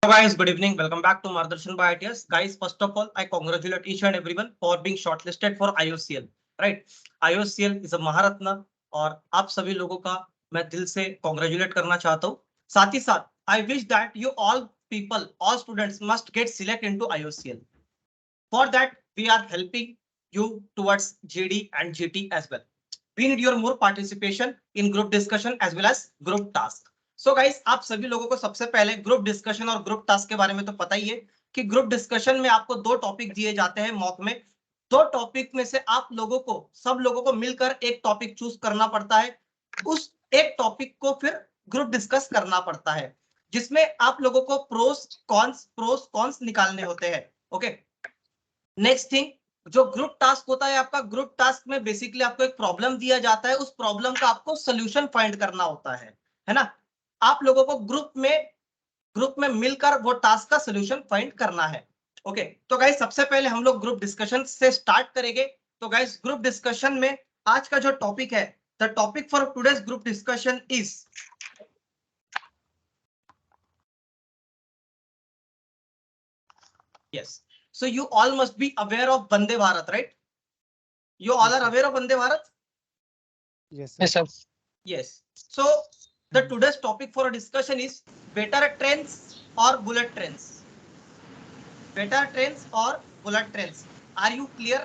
Guys, good evening. Welcome back to Mardarshan by ITS. Guys, first of all, I congratulate each and everyone for being shortlisted for IOCL. Right? IOCL is a महारत्न और आप सभी लोगों का मैं दिल से congratulate करना चाहता हूँ. साथ ही साथ I wish that you all people, all students must get select into IOCL. For that, we are helping you towards JD and GT as well. We need your more participation in group discussion as well as group task. So guys, आप सभी लोगों को सबसे पहले group discussion और group task के बारे में तो पता ही है कि ग्रुप डिस्कशन में आपको दो टॉपिक दिए जाते हैं मॉक में. दो टॉपिक में से आप लोगों को सब लोगों को मिलकर एक टॉपिक चूज करना पड़ता है. उस एक टॉपिक को फिर ग्रुप डिस्कस करना पड़ता है जिसमें आप लोगों को प्रोस कॉन्स निकालने होते हैं. ओके, नेक्स्ट थिंग, जो ग्रुप टास्क होता है आपका, ग्रुप टास्क में बेसिकली आपको एक प्रॉब्लम दिया जाता है, उस प्रॉब्लम का आपको सोल्यूशन फाइंड करना होता है ना. आप लोगों को ग्रुप में मिलकर वो टास्क का सोल्यूशन फाइंड करना है. ओके, तो गाइस सबसे पहले हम लोग ग्रुप डिस्कशन से स्टार्ट करेंगे. तो गाइस ग्रुप डिस्कशन में आज का जो टॉपिक है, the topic for today's group discussion is yes. So you all must be aware of Vande Bharat, right? You all are aware of Vande Bharat? Yes, Yes, sir. Yes. So the today's topic for a discussion is better trains or bullet trains. Better trains or bullet trains. Are you clear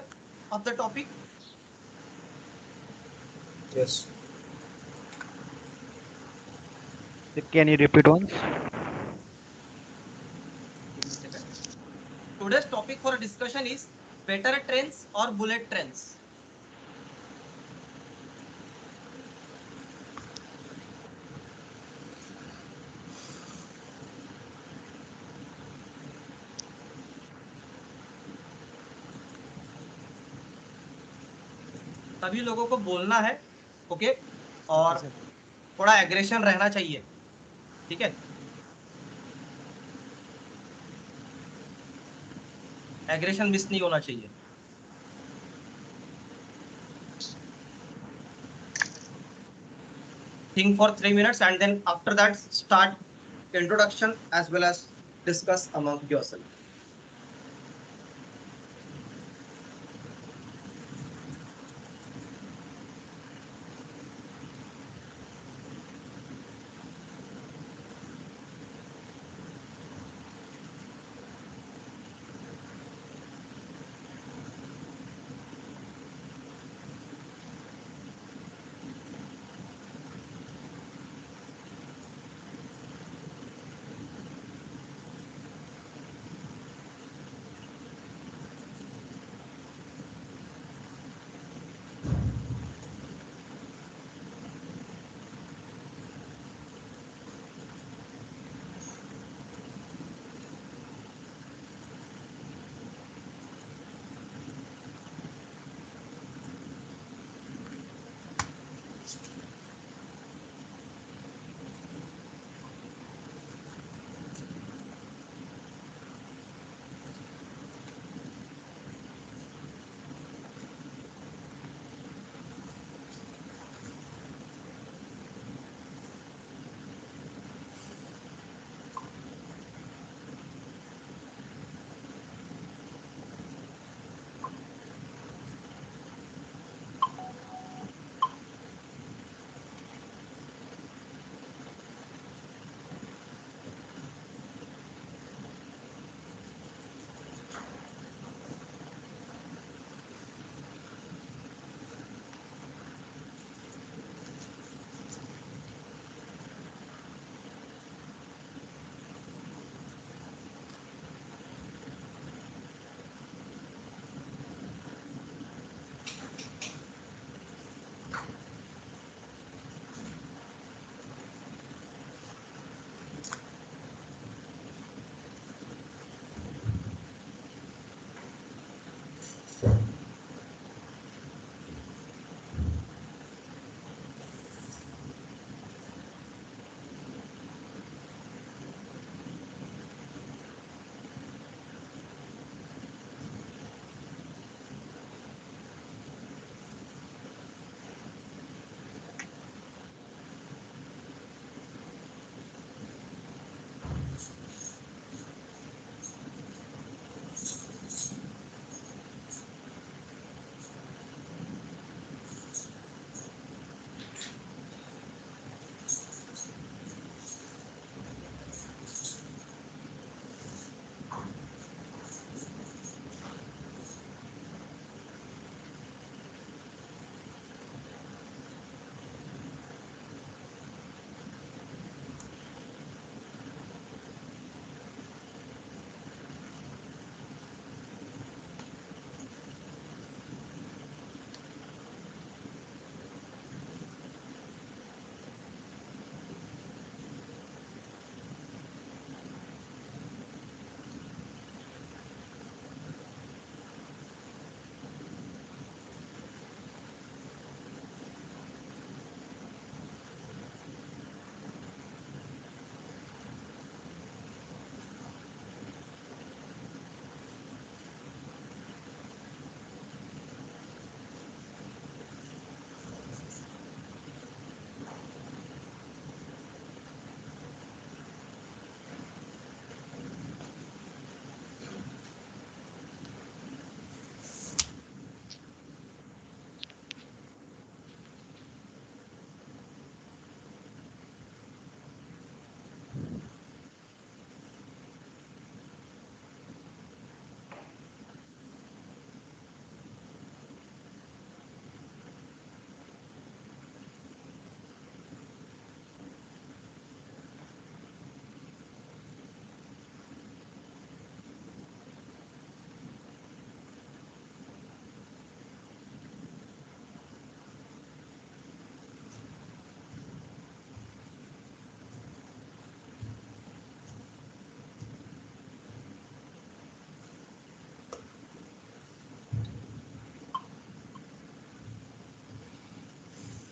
of the topic? Yes. Can you repeat once? Today's topic for a discussion is better trains or bullet trains. सभी लोगों को बोलना है. Okay, और थोड़ा aggression रहना चाहिए. ठीक है, एग्रेशन मिस नहीं होना चाहिए. Think for 3 minutes and then after that start introduction as well as discuss among yourself.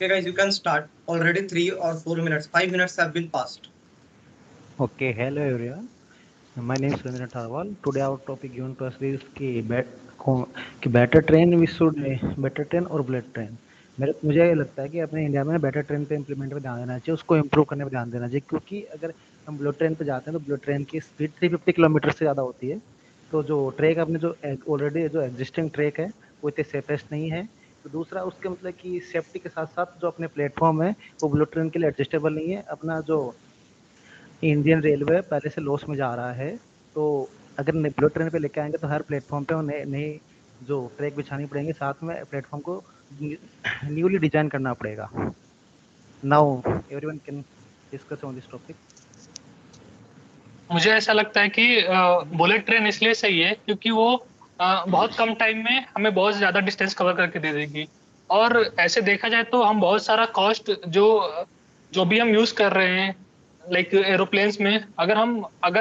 Okay, guys, you can start. Already 3 or 4 minutes, 5 minutes have been passed. Okay, hello everyone. My name is Surendra Tharwal. Today our topic given to us is कि better train we should better train और bullet train. मुझे ये लगता है कि अपने India में better train पे इम्प्लीमेंट पे ध्यान देना चाहिए, उसको इम्प्रूव करने पे ध्यान देना चाहिए, क्योंकि अगर हम बुलेट ट्रेन पे जाते हैं तो बुलेट ट्रेन की स्पीड 350 किलोमीटर से ज़्यादा होती है। तो जो ट्रैक अपने जो ऑलरेडी जो एग्जिस्टिंग ट्रैक है वो इतने सेफेस्ट नहीं है। तो दूसरा उसके मतलब कि सेफ्टी के साथ साथ जो अपने प्लेटफॉर्म है वो बुलेट ट्रेन के लिए एडजस्टेबल नहीं है। अपना जो इंडियन रेलवे पहले से लॉस में जा रहा है, तो अगर बुलेट ट्रेन पे लेके आएंगे तो हर प्लेटफॉर्म पे नए नए जो ट्रैक बिछानी पड़ेंगे, साथ में प्लेटफॉर्म को न्यूली डिजाइन करना पड़ेगा। Now everyone can discuss on this topic. मुझे ऐसा लगता है कि बुलेट ट्रेन इसलिए सही है क्योंकि वो बहुत कम टाइम में हमें बहुत ज़्यादा डिस्टेंस कवर करके दे देगी। और ऐसे देखा जाए तो हम बहुत सारा कॉस्ट जो भी हम यूज़ कर रहे हैं लाइक एरोप्लेन्स में, अगर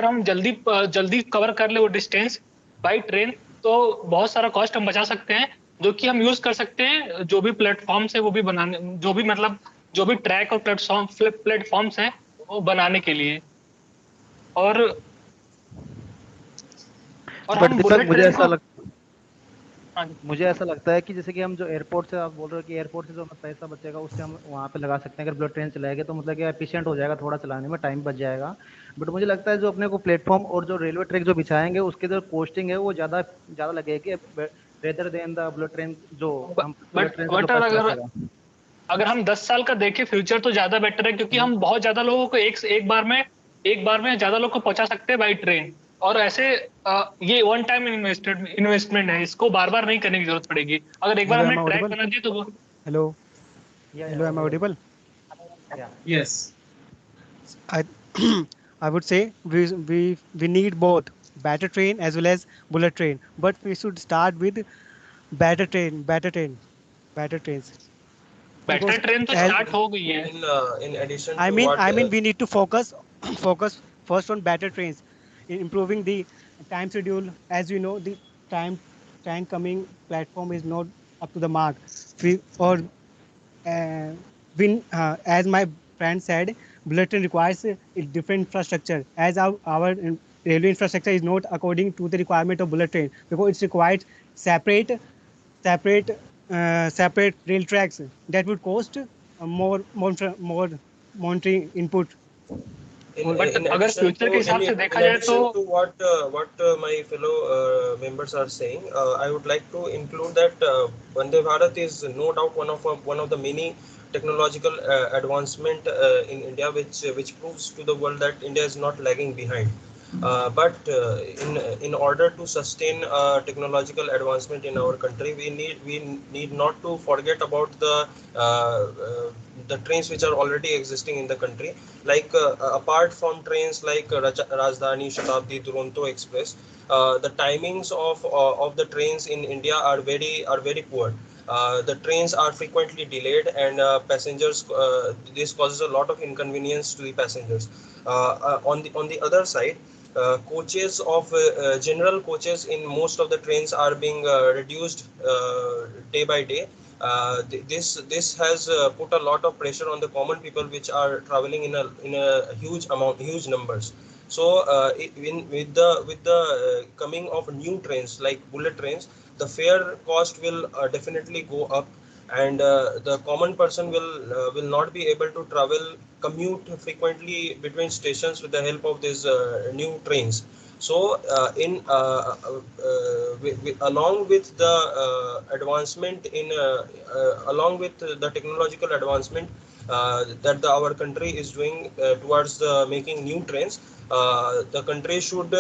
हम जल्दी कवर कर ले वो डिस्टेंस बाई ट्रेन, तो बहुत सारा कॉस्ट हम बचा सकते हैं, जो कि हम यूज़ कर सकते हैं जो भी प्लेटफॉर्म्स है वो भी बनाने, जो भी ट्रैक और प्लेटफॉर्म्स हैं वो बनाने के लिए। और बट हम दीपक बुलेट ट्रेन को मुझे ऐसा लगता है कि जैसे कि हम जो एयरपोर्ट से, आप बोल रहे हो कि एयरपोर्ट से जो हमें पैसा बचेगा उससे हम वहाँ पे लगा सकते हैं। अगर बुलेट ट्रेन चलाएंगे तो मतलब कि एफिशिएंट हो जाएगा, थोड़ा चलाने में टाइम बच जाएगा। बट मुझे लगता है जो अपने को प्लेटफॉर्म और जो रेलवे ट्रैक जो बिछाएंगे उसके जो कॉस्टिंग है वो ज़्यादा ज़्यादा लगेगी rather than the bullet train जो हम बुलेट ट्रेन से जो बट पैसा अगर बचेगा। अगर हम 10 साल का देखें फ्यूचर तो ज्यादा बेटर है, क्योंकि हम बहुत ज्यादा लोगों को एक बार में ज्यादा लोग को पहुंचा सकते हैं बाई ट्रेन। और ऐसे ये वन टाइम इन्वेस्टमेंट है, इसको बार बार नहीं करने की जरूरत पड़ेगी। अगर एक बार Hello, हमने am I ट्रैक audible? बना दिया तो वो Hello, या hello, am I audible? या Yes. I I would say we need both better train as well as bullet train, but we should start with better train, better trains better because train तो as start हो गई है। In addition I to mean, what I mean, we need to focus focus first on better trains, in improving the time schedule. As you know, the time time coming platform is not up to the mark. We or as my friend said, bullet train requires a different infrastructure. As our railway infrastructure is not according to the requirement of bullet train, because it's required separate separate separate rail tracks that would cost more monitoring input. But in अगर addition future to के हिसाब से देखा in जाए तो addition to what my fellow members are saying, I would like to include that Vande Bharat is no doubt one of the many technological advancement in India, which proves to the world that India is not lagging behind. But in order to sustain technological advancement in our country, we need not to forget about the trains which are already existing in the country. Like apart from trains like Rajdhani, Shatabdi, Duronto Express, the timings of the trains in India are very poor. The trains are frequently delayed, and passengers, this causes a lot of inconvenience to the passengers. On the other side, coaches of general coaches in most of the trains are being reduced day by day. This has put a lot of pressure on the common people, which are traveling in a huge numbers. So with the coming of new trains like bullet trains, the fare cost will definitely go up, and the common person will not be able to commute frequently between stations with the help of these new trains. So along with the advancement along with the technological advancement that our country is doing towards making new trains, the country should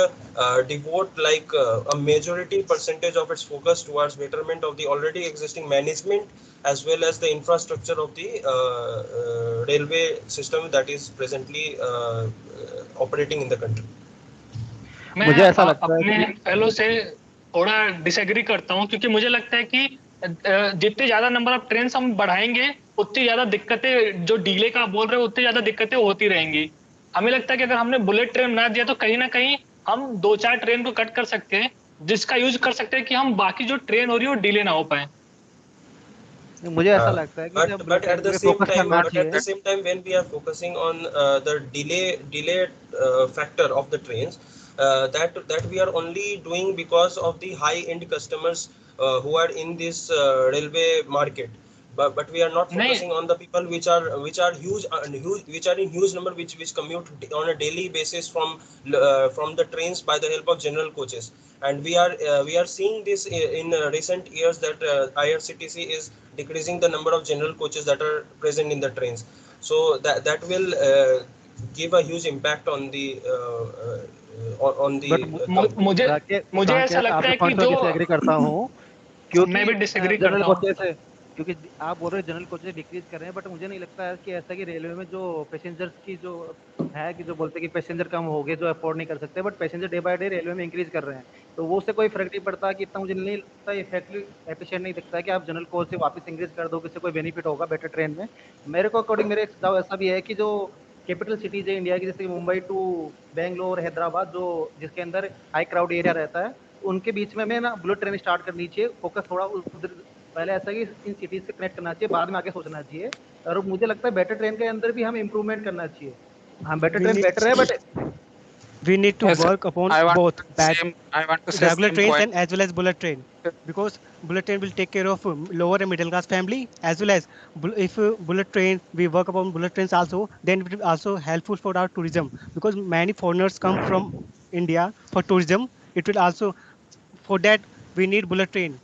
devote like a majority percentage of its focus towards betterment of the already existing management, as well as the infrastructure of the railway system that is presently operating in the country. मैं मुझे ऐसा लगता है अपने कि fellow से थोड़ा disagree करता हूं, क्योंकि मुझे लगता है कि जितने ज्यादा नंबर ऑफ ट्रेन हम बढ़ाएंगे उतनी ज्यादा दिक्कतें, जो डीले का आप बोल रहे हो, उतनी ज्यादा दिक्कतें होती रहेंगी। हमें लगता है कि अगर हमने बुलेट ट्रेन बना दिया तो कहीं ना कहीं हम 2-4 ट्रेन को कट कर सकते हैं, जिसका यूज कर सकते हैं कि हम बाकी जो ट्रेन हो रही है वो डिले ना हो पाए। मुझे ऐसा Uh, लगता है कि but जब but ब्लड at the पे same फोकस time, करना but at the चाहिए। same time, when we are focusing on the delay factor of the trains, that we are only doing because of the high end customers who are in this railway market. But we are not नहीं focusing on the people which are huge and huge, which are in huge number, which commute on a daily basis from the trains by the help of general coaches. And we are seeing this in recent years that IRCTC is decreasing the number of general coaches that are present in the trains. So that will give a huge impact on the on the but मुझे मुझे ऐसा साकेत लगता आपके है कि point में जो disagree करता हूँ, मैं क्योंकि भी डिसएग्री जनरल करता हूँ। कोचेस है, क्योंकि आप बोल रहे हो जनरल कोचेस डिक्रीज कर रहे हैं, बट मुझे नहीं लगता है कि ऐसा कि रेलवे में जो पैसेंजर्स की जो है कि जो बोलते हैं कि पैसेंजर कम हो गए जो अफोर्ड नहीं कर सकते, but passenger day by day railway में इंक्रीज कर रहे हैं, तो वो उससे कोई फर्क नहीं पड़ता कि इतना मुझे नहीं लगता इफेक्टिव एफिशिएंट नहीं दिखता है कि आप जनरल कोच से वापस इंक्रीज कर दो, किससे कोई बेनिफिट होगा बेटर ट्रेन में। मेरे को अकॉर्डिंग मेरे एक सुझाव ऐसा भी है कि जो कैपिटल सिटीज है इंडिया की, जैसे कि मुंबई टू बेंगलोर हैदराबाद, जो जिसके अंदर हाई क्राउड एरिया रहता है, उनके बीच में हमें ना बुलेट ट्रेन स्टार्ट करनी चाहिए, फोकस थोड़ा उधर पहले ऐसा कि इन सिटीज से कनेक्ट करना चाहिए, बाद में आगे सोचना चाहिए। और मुझे लगता है बेटर ट्रेन के अंदर भी हम इम्प्रूवमेंट करना चाहिए। हाँ, better We train need better है, but we need to Yes, work upon I want both to say bad same. I want to say regular same trains point. and as well as bullet train, because bullet train will take care of lower and middle class family, as well as if bullet train we work upon bullet trains also, then it will also helpful for our tourism, because many foreigners come from India for tourism. It will also, for that we need bullet train,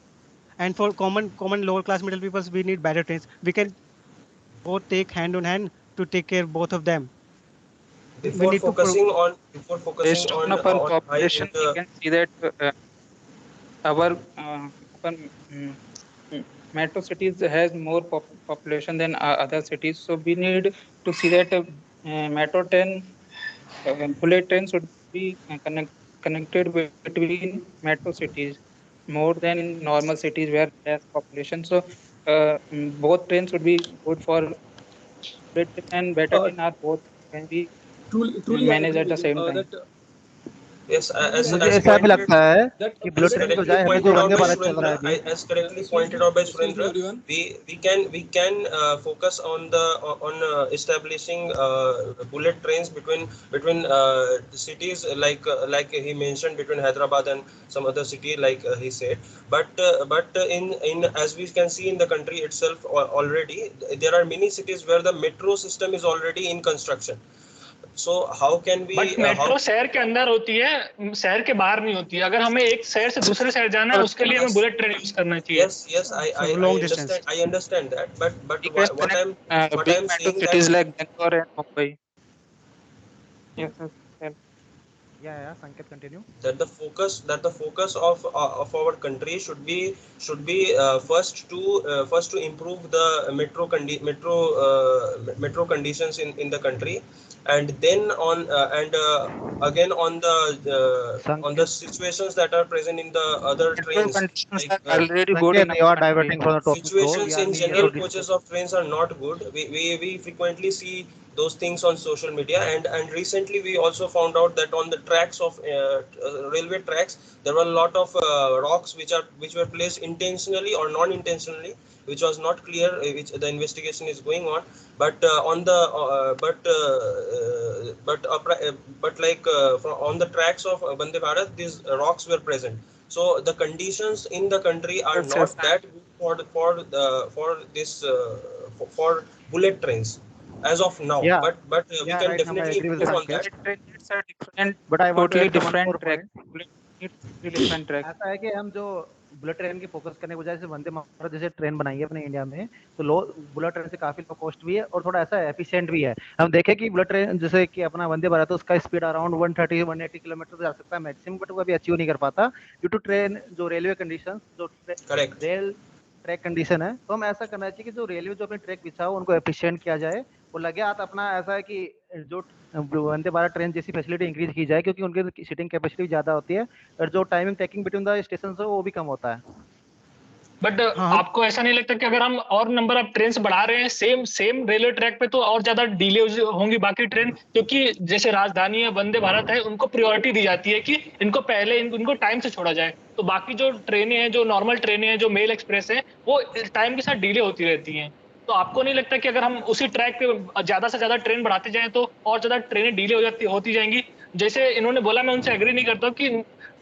and for common lower class middle peoples we need better trains. We can both take hand on hand to take care both of them. We before need to focusing on before focusing Based on our on high population, end we can see that our open, metro cities has more population than other cities. So we need to see that metro train, bullet train should be connected between metro cities more than in normal cities where less population. So both trains should be good for bullet train and better Uh, train are both can be truly, I managed agree at the with you. same time. yes, मुझे ऐसा भी लगता है That कि as bullet train की bullet correctly बजाय हमें जो pointed out Vande by Bharat चल रहा Surendra, है अभी। as correctly pointed out by excuse me, Surendra, everyone. we can focus on the on establishing bullet trains between the cities like he mentioned, between Hyderabad and some other city like he said. But in as we can see in the country itself already, there are many cities where the metro system is already in construction. So how can we but how metro शहर के अंदर होती है, शहर के बाहर नहीं होती है। अगर हमें एक शहर से दूसरे शहर जाना है, उसके लिए हमें yes, बुलेट ट्रेन यूज करना चाहिए। yes, For I long distance. understand, I understand that, but We can what connect what big I'm metro saying that cities like Bangalore and Mumbai. Yes, yes, yes. या संकेत continue. that the focus of our country should be first to improve the metro conditions in the country, and then again on the संकेत situations that are present in the other Metro trains, conditions like are already good in Sanket, you our are country. Diverting from the topic bro, we situations are in need to general discuss. coaches of trains are not good. We frequently see those things on social media, and recently we also found out that on the tracks of railway tracks there were a lot of rocks which were placed intentionally or non-intentionally, which was not clear, which the investigation is going on. But on the but like on the tracks of Vande Bharat, these rocks were present. So the conditions in the country are Yes, yes. not that good for this for bullet trains as of now. या But we can right now I definitely agree with improve Yes, on that. संकेत, bullet train needs a different, but I want to totally add someone different more track. Point. Bullet needs totally different track. ऐसा है कि हम जो bullet train की focus करने के बजाय से वंदे भारत जैसे ट्रेन बनाई है अपने इंडिया में, तो लो बुलेट ट्रेन से काफी लो कॉस्ट भी है और थोड़ा ऐसा एफिशिएंट भी है। हम देखें कि बुलेट ट्रेन जैसे कि अपना वंदे भारत है, उसका स्पीड अराउंड 130 180 किलोमीटर जा सकता है मैक्सिमम, बट वो अभी अचीव नहीं कर पाता ड्यू टू ट्रेन जो रेलवे कंडीशन, जो Correct. रेल ट्रैक कंडीशन है। तो हम ऐसा करना चाहिए कि जो रेलवे जो अपने ट्रैक बिछा हो उनको एफिशिएंट किया जाए, वो लगे हाथ अपना ऐसा है कि जो वंदे भारत ट्रेन जैसी फैसिलिटी इंक्रीज की जाए, क्योंकि उनकी सीटिंग कैपेसिटी ज्यादा होती है और जो timing taking between the station है वो भी कम होता है। बट हाँ। आपको ऐसा नहीं लगता कि अगर हम और नंबर ऑफ ट्रेन बढ़ा रहे हैं सेम रेलवे ट्रैक पे, तो और ज्यादा डिले होंगी बाकी ट्रेन? क्योंकि जैसे राजधानी है, वंदे भारत है, उनको प्रायोरिटी दी जाती है कि इनको पहले इनको टाइम से छोड़ा जाए, तो बाकी जो ट्रेनें हैं, जो नॉर्मल ट्रेनें हैं, जो मेल एक्सप्रेस है, वो टाइम के साथ डिले होती रहती हैं। तो आपको नहीं लगता कि अगर हम उसी ट्रैक पे ज्यादा से ज्यादा ट्रेन बढ़ाते जाएं तो और ज्यादा ट्रेनें डिले होती जाएंगी? जैसे इन्होंने बोला, मैं उनसे एग्री नहीं करता कि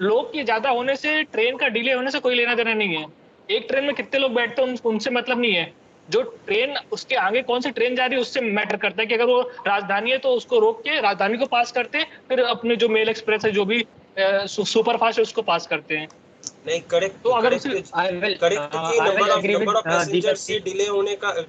लोग के ज्यादा होने से ट्रेन का डिले होने से कोई लेना देना नहीं है। एक ट्रेन में कितने लोग बैठते हैं उनसे मतलब नहीं है। जो ट्रेन उसके आगे कौन सी ट्रेन जा रही है उससे मैटर करता है कि अगर वो राजधानी है तो उसको रोक के राजधानी को पास करते हैं, फिर अपने जो मेल एक्सप्रेस है, जो भी सुपर फास्ट है, उसको पास करते हैं। नहीं, करेक्ट तो अगर करेक्ट उसे करेक्ट कि I will agree number with of passenger से Deepak.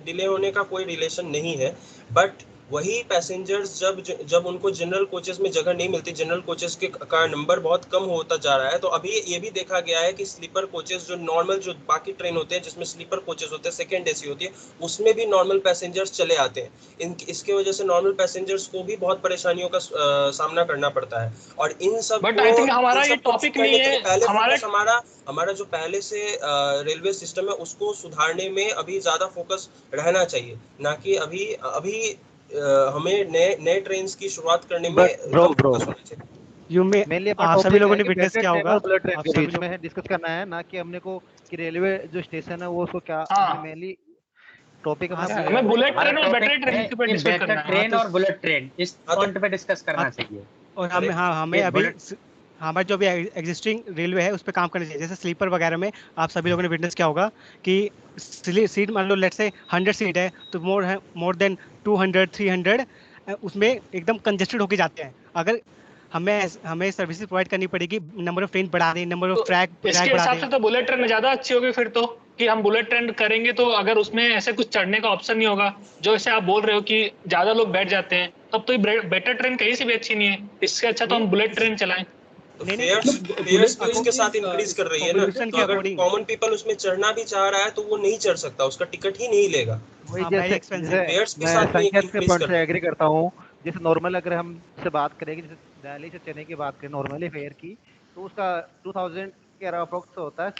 डिले होने का कोई रिलेशन नहीं है। बट वही पैसेंजर्स जब उनको जनरल कोचेस में जगह नहीं मिलती, जनरल कोचेस के का नंबर बहुत कम होता जा रहा है, तो अभी ये भी देखा गया है कि स्लीपर कोचेस जो नॉर्मल जो बाकी ट्रेन होते हैं जिसमें स्लीपर कोचेस होते हैं, सेकंड एसी होती है, उसमें भी नॉर्मल पैसेंजर्स चले आते हैं। इसके वजह से नॉर्मल पैसेंजर्स को भी बहुत परेशानियों का सामना करना पड़ता है। और इन सब बट आई थिंक हमारा ये टॉपिक नहीं है। पहले हमारा फोकस हमारा जो पहले से रेलवे सिस्टम है उसको सुधारने में अभी ज्यादा फोकस रहना चाहिए, ना कि अभी हमें नए ट्रेन्स की शुरुआत करने में ब्रो कम फोकस होना चाहिए। यू में मेनली आप सभी लोगों ने विटनेस किया होगा, और बुलेट ट्रेन आप के सभी बीच लोग में डिस्कस करना है, ना कि हमने को कि रेलवे जो स्टेशन है वो उसको क्या हाँ। मेनली टॉपिक हाँ, अपना हमें बुलेट हमारा ट्रेन और बैटरी टॉपिक है ट्रेन पे कि डिस्कस बेटर करना है। ट्रेन तो- और बुलेट ट्रेन, इस हाँ, तो- पॉइंट पे डिस्कस करना हाँ, चाहिए। और हमें ये अभी बुलेट हमारे जो भी एग्जिस्टिंग रेलवे है उस पर काम करना चाहिए। जैसे स्लीपर वगैरह में आप सभी लोगों ने विटनेस किया होगा कि सीट मान लो लेट से 100 सीट है तो मोर देन 200 300 उसमें एकदम कंजेस्टेड होके जाते हैं। अगर हमें सर्विसेज प्रोवाइड करनी पड़ेगी, नंबर ऑफ ट्रेन बढ़ा दें, नंबर ऑफ तो ट्रैक इसके बढ़ा हिसाब दें। से तो बुलेट ट्रेन ज्यादा अच्छी होगी फिर तो, कि हम बुलेट ट्रेन करेंगे तो अगर उसमें ऐसे कुछ चढ़ने का ऑप्शन नहीं होगा, जो ऐसे आप बोल रहे हो कि ज्यादा लोग बैठ जाते हैं, तब तो ये बेटर ट्रेन कहीं से भी अच्छी नहीं है। इससे अच्छा तो हम बुलेट ट्रेन चलाएं। तो नहीं, फेयर्स भी उसके साथ इंक्रीज कर रही है ना, Population तो के अगर according। कॉमन पीपल उसमें चढ़ना भी चाह रहा है तो वो नहीं चढ़ सकता, उसका टिकट ही नहीं लेगा। वही हाँ, very जैसे expensive। जैसे फेयर्स के मैं साथ में संकेत के इंक्रीज पॉइंट कर से एग्री करता हूँ। जैसे नॉर्मल अगर हम से बात करें कि जैसे दिल्ली से चेन्नई की बात करें नॉर्मली फेयर की, तो उसका 2000 के अप्रोक्स होता है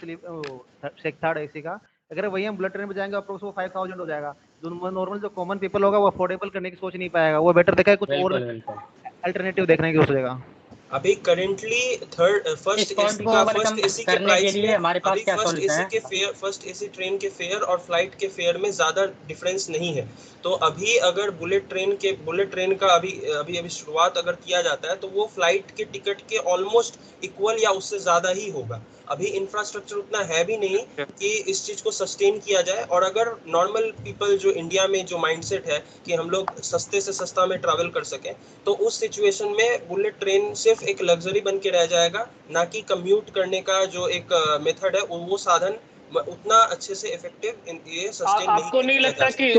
थर्ड एसी का। अगर वही हम बुलेट ट्रेन में जाएंगे अप्रोक्स वो 5000 हो जाएगा। जो नॉर्मल जो कॉमन पीपल होगा वो अफोर्डेबल करने की सोच नहीं पाएगा, वो बेटर देखा है कुछ और बिल्कुल बिल्कुल अल्टरनेटिव देखने की सोचेगा। अभी करेंटली इस पॉइंट को ओवरकम फर्स्ट एसी के करने के प्राइस लिए में, हमारे पास अभी क्या सॉल्यूशन है? फर्स्ट एसी ट्रेन के फेयर और फ्लाइट के फेयर में ज्यादा डिफरेंस नहीं है। तो अभी अगर बुलेट ट्रेन का अभी अभी अभी शुरुआत अगर किया जाता है तो वो फ्लाइट के टिकट के ऑलमोस्ट इक्वल या उससे ज्यादा ही होगा। अभी इंफ्रास्ट्रक्चर उतना है भी नहीं कि इस चीज को सस्टेन किया जाए। और अगर नॉर्मल पीपल जो इंडिया में जो माइंडसेट है कि हम लोग सस्ते से सस्ता में ट्रैवल कर सकें, तो उस सिचुएशन में बुलेट ट्रेन सिर्फ एक लग्जरी बन के रह जाएगा, ना कि कम्यूट करने का जो एक मेथड है वो साधन उतना अच्छे से इफेक्टिव ये सस्टेन आपको नहीं किया लगता जा कि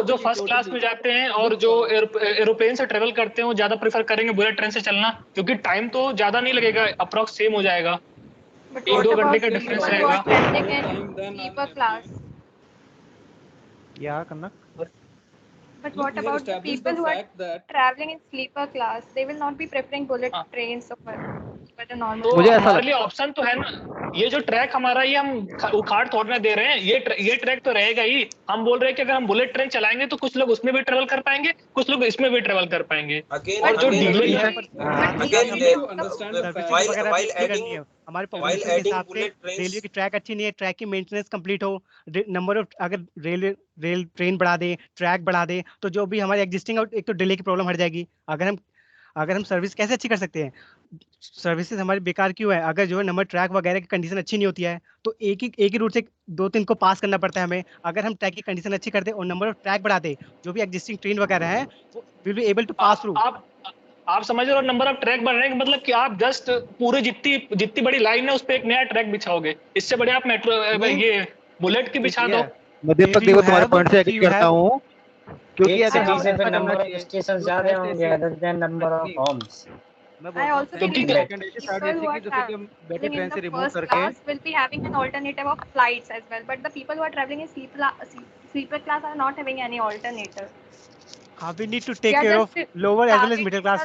जो फर्स्ट क्लास में जाते हैं और जो एरोप्लेन से ट्रेवल करते हैं वो ज्यादा प्रेफर करेंगे बुलेट ट्रेन से चलना? क्योंकि टाइम तो ज्यादा नहीं लगेगा, अप्रॉक्स सेम हो जाएगा, But एक what दो घंटे about का people डिफरेंस who are रहेगा। traveling in sleeper class? या करना But what about the people who are traveling in sleeper class? They will not be preferring bullet हाँ। trains over the normal. तो मुझे ऐसा हमारे लिए लगता ऑप्शन तो है ना। ये जो ट्रैक हमारा ये हम उखाड़ थोड़ना दे रहे हैं, ये ट्रैक तो रहेगा ही। हम बोल रहे हैं कि अगर हम बुलेट ट्रेन चलाएंगे तो कुछ लोग उसमें भी ट्रेवल कर पाएंगे, कुछ लोग इसमें भी ट्रेवल कर पाएंगे। और जो डिले है हमारे पॉपुलेशन के हिसाब से रेलवे की ट्रैक अच्छी नहीं है, ट्रैक की मेंटेनेंस कंप्लीट हो, नंबर ऑफ अगर रेल ट्रेन बढ़ा दे, ट्रैक बढ़ा दे, तो जो भी हमारे एग्जिस्टिंग एक तो डिले की प्रॉब्लम हट जाएगी। अगर हम सर्विस कैसे अच्छी कर सकते हैं? सर्विसेज हमारी बेकार क्यों है? अगर जो है नंबर ट्रैक वगैरह की कंडीशन अच्छी नहीं होती है तो एक ही रूट से 2-3 को पास करना पड़ता है हमें। अगर हम ट्रैक की कंडीशन अच्छी कर दे और नंबर ऑफ ट्रैक बढ़ा दे, जो भी एग्जिस्टिंग ट्रेन वगैरह है वो will be able to pass through. आप समझ रहे हो, नंबर ऑफ ट्रैक बढ़ने का मतलब कि आप जस्ट पूरे जितनी बड़ी लाइन है उस पे एक नया ट्रैक बिछाओगे। इससे बड़े आप मेट्रो ये बुलेट की बिछा दो। मैं दीपक देव तुम्हारे पॉइंट से एग्री करता हूँ, क्योंकि एक अगर सिटी हम से ऐसा फिर करना नंबर ऑफ चाहिए स्टेशन ज्यादा होंगे other than number of homes. मैं I बोलता हूँ also क्योंकि believe that second AC people third who AC are की जैसे कि हम बेटर traveling ट्रेन in से the रिमूव first करके class will be having an alternative of flights as well. But the people who are traveling in sleeper class are not having any alternative. We need to We take are care of just lower as well as targeting middle class.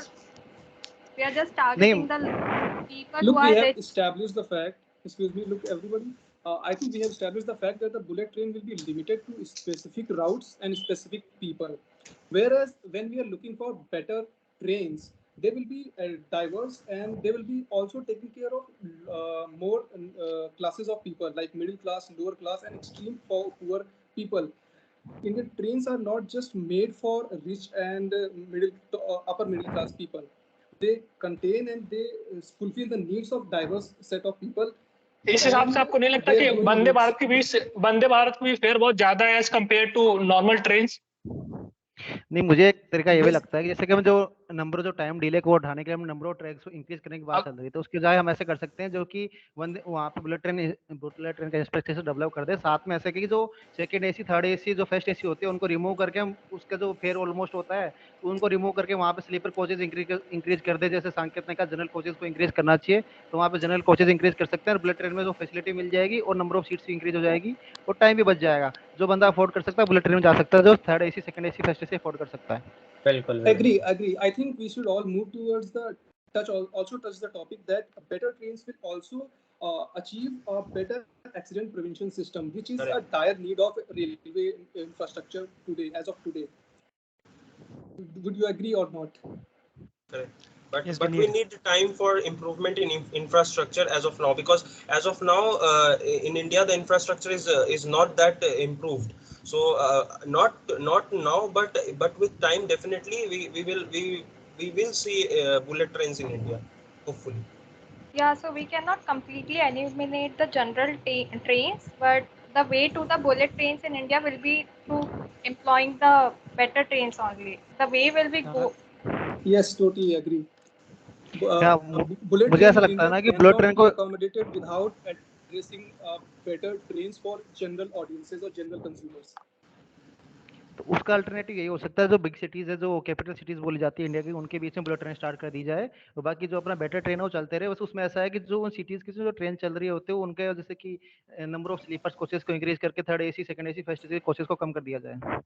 we are just targeting the people Look, who we are have rich. established the fact. Excuse me. Look, everybody. I think we have established the fact that the bullet train will be limited to specific routes and specific people. Whereas when we are looking for better trains, they will be diverse and they will be also taking care of more classes of people like middle class, lower class, and extreme poor people. Indian trains are not just made for rich and upper middle class people. They contain and they fulfill the needs of diverse set of people. इस हिसाब से And आपको नहीं लगता their कि growing वंदे needs. Bharat की भी वंदे भारत की भी फेयर बहुत ज्यादा है as compare to normal train? नहीं, मुझे एक तरीका ये भी Yes. लगता है कि जैसे कि हम जो टाइम डिले को उठाने के लिए हम नंबर ऑफ ट्रैक्स को इंक्रीज करने की बात चल रही है, तो उसके बजाय हम ऐसे कर सकते हैं जो कि वहाँ पे बुलेट ट्रेन का इंफ्रास्ट्रक्चर डेवलप कर दे, साथ में ऐसे कि जो सेकंड एसी, थर्ड एसी, जो फर्स्ट एसी होती है उनको रिमूव करके हम उसका जो फेयर ऑलमोस्ट होता है तो उनको रिमूव करके वहाँ पे स्लीपर कोचेज इंक्रीज कर दे। जैसे सांकेत ने कहा जनरल कोचेज को इंक्रीज करना चाहिए, तो वहाँ पे जनरल कोचेज इंक्रीज कर सकते हैं और बुलेट ट्रेन में जो फैसिलिटी मिल जाएगी और नंबर ऑफ सीट्स इंक्रीज हो जाएगी और टाइम भी बच जाएगा। जो बंदा अफोर्ड कर सकता है बुलेट ट्रेन में जा सकता है, जो third AC, second AC, first AC afford कर सकता है। बिल्कुल Agree. I think we should all move towards the touch the topic that better trains will also achieve a better accident prevention system, which is a Correct. dire need of railway infrastructure today, as of today. Would you agree or not? Correct. But Yes, but we we need. need time for improvement in infrastructure as of now, because as of now in India the infrastructure is not that improved. So not now, but with time definitely we will see bullet trains in India, hopefully. Yeah, so we cannot completely eliminate the general trains, but the way to the bullet trains in India will be through employing the better trains only. The way will be go. Yes, totally agree. क्या Bullet मुझे train ऐसा in लगता है India ना कि bullet cannot train be को accommodated without addressing better trains for general audiences or general consumers. तो उसका अल्टरनेटिव यही हो सकता है, जो बिग सिटीज है, जो कैपिटल सिटीज बोली जाती है इंडिया की, उनके बीच में बुलेट ट्रेन स्टार्ट कर दी जाए और बाकी जो अपना बेटर ट्रेन है वो चलते रहे। बस उसमें ऐसा है कि जो उन सिटीज की जो ट्रेन चल रही होते हैं उनके जैसे कि नंबर ऑफ स्लीपर्स कोचेस को इंक्रीज करके third AC, second AC, first AC coaches को कम कर दिया जाए।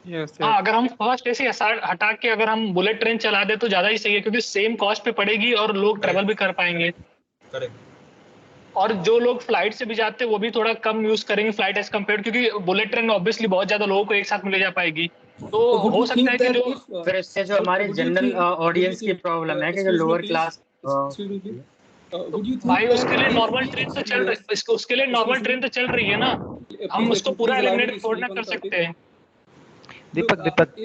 Yes, हाँ, अगर हम फर्स्ट एसी हटा के अगर हम बुलेट ट्रेन चला दे तो ज्यादा ही सही है, क्योंकि सेम कॉस्ट पे पड़ेगी और लोग ट्रेवल भी कर पाएंगे। Correct. और जो लोग फ्लाइट से भी जाते हैं वो भी थोड़ा कम यूज करेंगे फ्लाइट एज कम्पेयर, क्योंकि बुलेट ट्रेन ऑब्वियसली बहुत ज्यादा लोगों को एक साथ में ले जा पाएगी। तो Would हो you सकता think है कि that जो if फिर इससे जो हमारे would you general think audience की प्रॉब्लम है कि जो excuse me lower please, class excuse me please, would you think भाई that उसके लिए if नॉर्मल we ट्रेन तो चल experience, रही, उसके लिए नॉर्मल excuse me, ट्रेन तो चल रही है ना, हम उसको पूरा please allow me eliminate to थोड़ा ना speak on कर the topic. सकते हैं। दीपक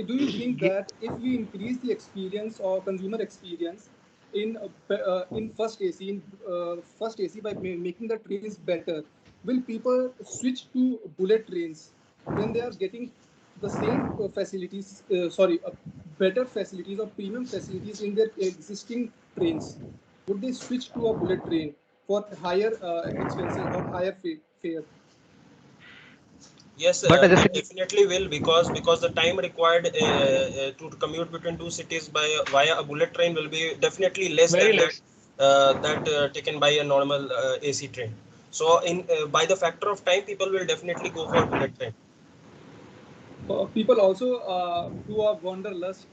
Do you think that if we increase the experience or consumer experience in first AC by making the trains better, will people switch to bullet trains when they are getting the same facilities, better facilities or premium facilities in their existing trains? Would they switch to a bullet train for higher expenses or higher fare? Yes, But they definitely will, because the time required to commute between two cities via a bullet train will be definitely less Very than less. that taken by a normal AC train. So in by the factor of time, people will definitely go for bullet train. People also do a wanderlust,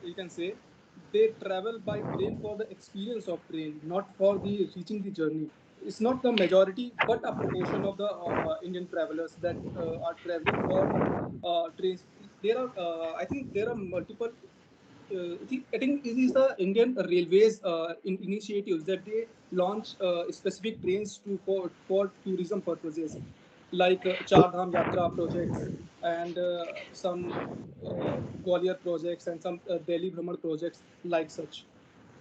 you can say. They travel by train for the experience of train, not for the reaching the journey. It's not the majority, but a proportion of the Indian travelers that are traveling on trains. There are, I think, there are multiple. I think it is the Indian Railways initiatives that they launch specific trains for tourism purposes, like Char Dham Yatra projects and some Gwalior projects and some Delhi Bhramar projects like such.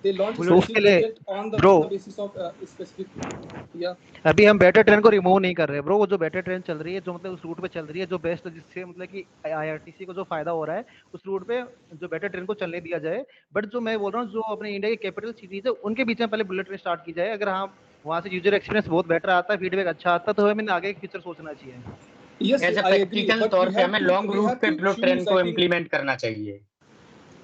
They launch a तो उसके specific लिए project on the bro basis of specific. Yeah. अभी हम better train को remove नहीं कर रहे bro. वो जो बेटर ट्रेन चल रही है, जो मतलब उस रूट पे चल रही है, जो बेस्ट, जिससे मतलब कि आईआरटीसी को जो फायदा हो रहा है, उस रूट पे जो बेटर ट्रेन को चलने दिया जाए। बट जो मैं बोल रहा हूँ, जो अपने इंडिया की कैपिटल सिटीज है उनके बीच में पहले बुलेट ट्रेन स्टार्ट की जाए। अगर हाँ वहाँ से यूजर एक्सपीरियंस बहुत बेटर आता है, फीडबैक अच्छा आता है, तो हमें आगे फ्यूचर सोचना चाहिए। Yes, as a I agree, practical but तौर पे हमें लॉन्ग we रूट have पे to बुलेट ट्रेन choose. को I think इम्प्लीमेंट करना चाहिए।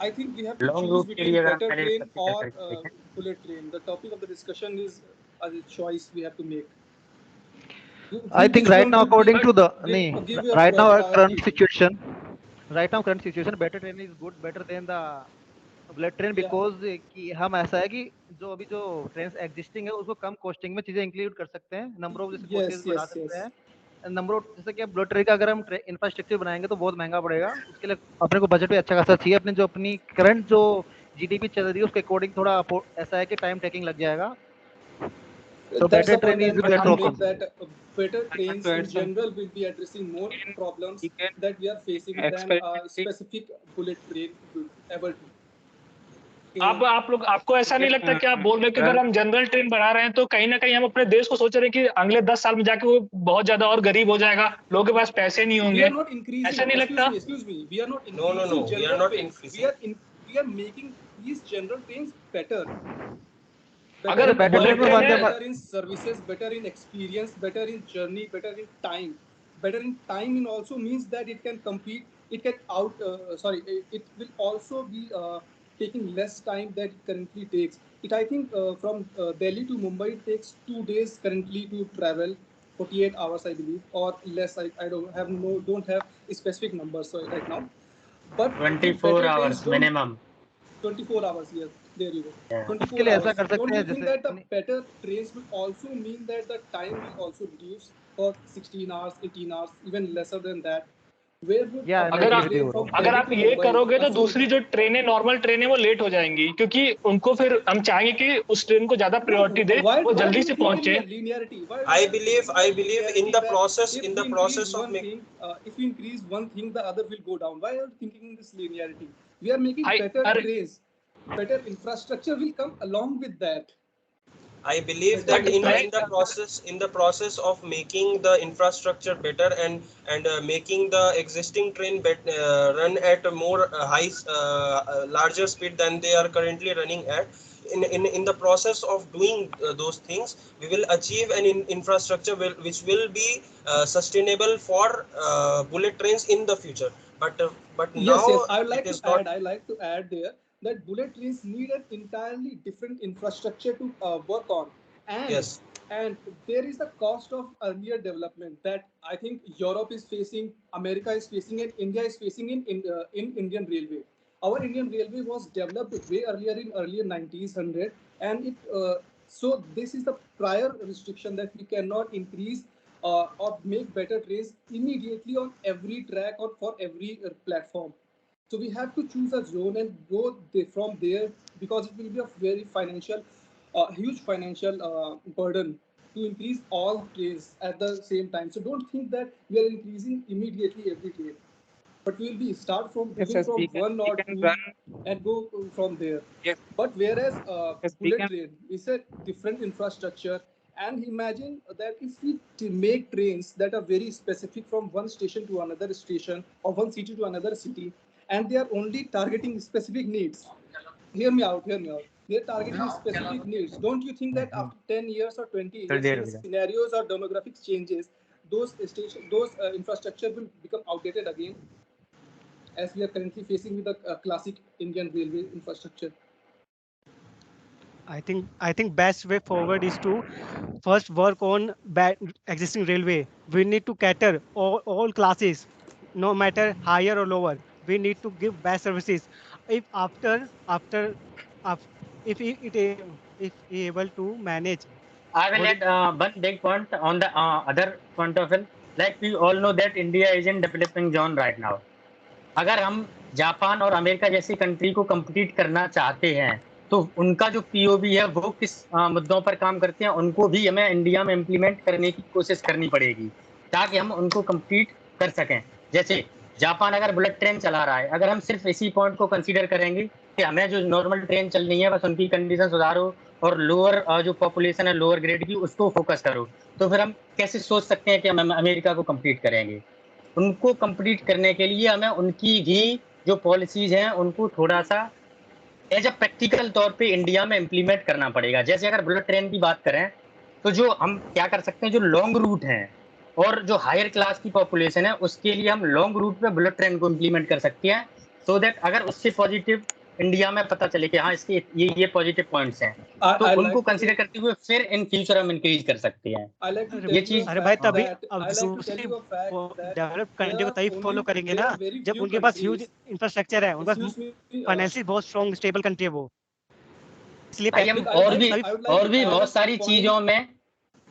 we have to long choose route के between लिए अगर हम better पहले train कंसीडर or करके देखें, bullet train. The topic of the discussion is a choice we have to make. I think right now, according to the give your right now priority. current situation, better train is good, better than the bullet train Yeah. Because कि हम ऐसा है कि जो अभी जो train existing है उसको कम कॉस्टिंग में चीजें इंक्लूड कर सकते हैं, नंबर ऑफ जैसे Yes, कोचेज बढ़ा yes, सकते yes. हैं, नंबर ऑफ जैसे कि बुलेट ट्रेन का अगर हम इंफ्रास्ट्रक्चर बनाएंगे तो बहुत महंगा पड़ेगा, उसके लिए अपने को बजट भी अच्छा खासा चाहिए, अपने जो अपनी करंट जो जीडीपी चल रही है उसके अकॉर्डिंग थोड़ा ऐसा है कि टाइम टेकिंग लग जाएगा, तो That's better the train point I'm is but trying better to हमको make, option. that better I want trains to in add some. general will be addressing more problems We can that we are facing than a experimenting. specific bullet train would ever do. आप लोग, आपको We ऐसा नहीं can लगता कि आप बोल रहे हो कि अगर run. हम जनरल ट्रेन बढ़ा रहे हैं तो कहीं ना कहीं हम अपने देश को सोच रहे हैं कि अगले 10 साल में जाके वो बहुत ज्यादा और गरीब हो जाएगा, लोगों के पास पैसे नहीं We होंगे, are not increasing. ऐसा नहीं लगता? Excuse me. We are not No, no, increasing no. We are general not trains. increasing. We are making these general trains better. अगर बेटर Better, ट्रेन में bullet Vande train better in services, better in experience, better in journey, better in time. Better in time in also means that it can compete. It can it will also be taking less time that it currently takes. I think from Delhi to Mumbai it takes 2 days currently to travel, 48 hours I believe, or less. I don't have specific numbers right now. But 24 better trains hours don't. minimum. 24 hours, yes, there you go. Yeah. उसके 24 लिए ऐसा hours. कर सकते Don't हैं you think जैसे that the better trains will also mean that the time will also reduce for 16 hours, 18 hours, even lesser than that? Where would या a I am अगर better agree आप with train you from अगर Delhi आप to ये Mumbai, करोगे तो also दूसरी जो ट्रेनें, नॉर्मल ट्रेनें, वो लेट हो जाएंगी, क्योंकि उनको फिर हम चाहेंगे कि उस ट्रेन को ज्यादा no, प्रायोरिटी दे, वो why do जल्दी you से think in पहुंचे। a linearity? Why I are you believe, thinking I in a believe in linearity the that process, if in we the increase process of one making. thing, if we increase one thing, the other will go down? Why are you thinking in this linearity? We are making भाई better अरे trains, better infrastructure will come along with that. I believe Better that मैं in the process of making the infrastructure better and making the existing train run at a more larger speed than they are currently running at. In the process of doing those things, we will achieve an infrastructure which will be sustainable for bullet trains in the future. But Yes, now yes. I would it like to is not. add. I like to add there that bullet trains need an entirely different infrastructure to work on, and Yes. and there is the cost of earlier development that I think Europe is facing, America is facing, and India is facing in Indian Railway. Our Indian Railway was developed way earlier in earlier 90s, 100, and it so this is the prior restriction that we cannot increase or make better trains immediately on every track or for every platform. So we have to choose a zone and go from there, because it will be a very huge financial burden to increase all trains at the same time. So don't think that we are increasing immediately every train, but we will be start from Yes, giving yes, from one we or can two run. and go from there. Yes, But whereas yes, we bullet can. train is a different infrastructure, and imagine that if we make trains that are very specific from one station to another station or one city to another city, and they are only targeting specific needs. Hear me out. Hear me out. They're targeting specific needs. Don't you think that after 10 years or 20 थोड़ी years, there when रुक the जा। scenarios or demographics changes, those infrastructure will become outdated again, as we are currently facing with the classic Indian railway infrastructure? I think best way forward is to first work on existing railway. We need to cater all classes, no matter higher or lower. We need to give best services. If after af- if if he able to manage I will all the add one big point on the other point of it. Like we all know that India is in developing zone right now. अगर हम Japan और America जैसी country को compete करना चाहते हैं, तो उनका जो पीओवी है वो किस मुद्दों पर काम करते हैं, उनको भी हमें इंडिया में इम्प्लीमेंट करने की कोशिश करनी पड़ेगी, ताकि हम उनको compete कर सकें। जैसे जापान अगर बुलेट ट्रेन चला रहा है, अगर हम सिर्फ इसी पॉइंट को कंसीडर करेंगे कि हमें जो नॉर्मल ट्रेन चलनी है बस उनकी कंडीशन सुधारो और लोअर जो पॉपुलेशन है लोअर ग्रेड की उसको फोकस करो, तो फिर हम कैसे सोच सकते हैं कि हम अमेरिका को compete करेंगे। उनको कंप्लीट करने के लिए हमें उनकी भी जो पॉलिसीज हैं उनको थोड़ा सा एज अ प्रैक्टिकल तौर पे इंडिया में इम्प्लीमेंट करना पड़ेगा। जैसे अगर बुलेट ट्रेन की बात करें, तो जो हम क्या कर सकते हैं, जो लॉन्ग रूट हैं और जो हायर क्लास की पॉपुलेशन है उसके लिए हम लॉन्ग रूट पे बुलेट ट्रेन को इम्प्लीमेंट कर सकते हैं, सो दैट अगर उससे पॉजिटिव इंडिया में पता चले कि हाँ इसके ये पॉजिटिव पॉइंट्स हैं, तो I उनको like to- कंसीडर करते हुए फिर इन फ्यूचर हम इंक्रीज कर सकते हैं। I like to अरे tell ये you a चीज अरे भाई fact तभी that अब I like to tell दूसरी you a fact that develop there country को are तभी only फॉलो करेंगे there ना are very जब few उनके पास ह्यूज countries. इंफ्रास्ट्रक्चर है, उनके Excuse पास me. फाइनेंशियली बहुत स्ट्रॉन्ग स्टेबल कंट्री है वो, इसलिए भाई हम Look, I would और like- भी I would like और to भी add बहुत a सारी point. चीजों में